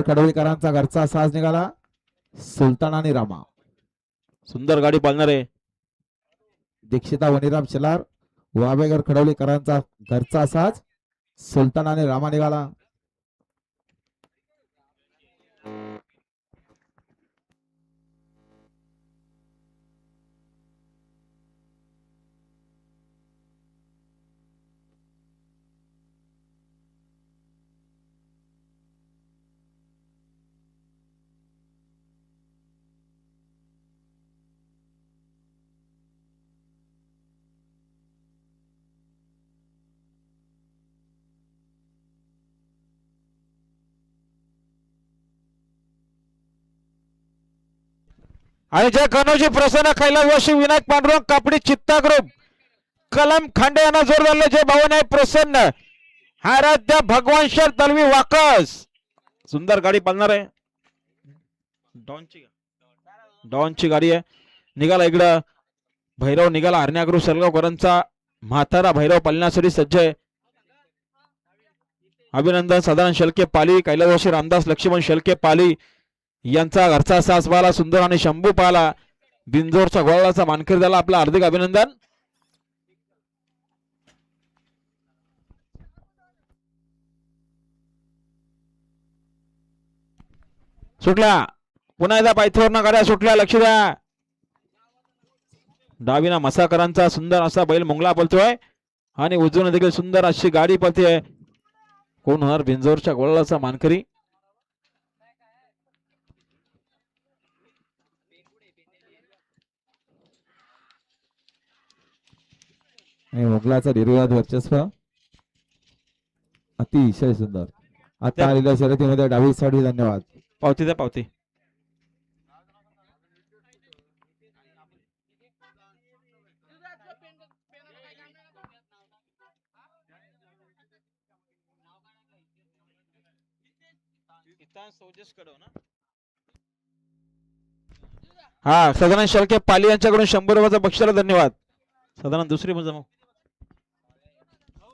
कडवळीकरांचा घरचा साज निघाला सुलतान आणि रामा. सुंदर गाडी पाळणार आहे. दीक्षिता वनिराम शेलार वाबेगर खडवलीकरांचा घरचा साज सुलतान आणि रामा निघाला. आणि जय कनोजी प्रसन्न कैलासवासी विनायक पांडुरंग कापडी चित्ता ग्रुप कलम खांडे यांना जोर धरले. जय भावन आहे प्रसन्न आराध्य भगवान तलवी वाकस. सुंदर गाडी पाळणार आहे. डॉनची गाडी आहे. निघाला इकडं भैरव निघाला. हरण्या ग्रुप सरगावकरांचा म्हातारा भैरव पालण्यासाठी सज्ज आहे. अभिनंदन सदानंद शेळके पाली कैलासवासी रामदास लक्ष्मण शेळके पाली यांचा घरचा सास पाला सुंदर आणि शंभू पाला बिंजोरच्या गोळाचा मानकरी झाला. आपला हार्दिक अभिनंदन. सुटल्या पुन्हा एकदा पायथ्यावरनं गाड्या सुटल्या. लक्ष द्या. डावीना मसाकरांचा सुंदर असा बैल मुंगला पळतोय आणि उजवीने देखील सुंदर अशी गाडी पळते. कोण होणार बिंजोरच्या गोळाचा मानकरी? मुघलाचा निर्विवाद वर्चस्व अतिशय सुंदर. आता आलेल्या शर्यतीमध्ये डावी साडी. धन्यवाद. पावती द्या पावती. हा सदानंद शेळके पाली यांच्याकडून 100 रुपयाचा बक्षिसाला धन्यवाद. सदानंद दुसरी मजा मग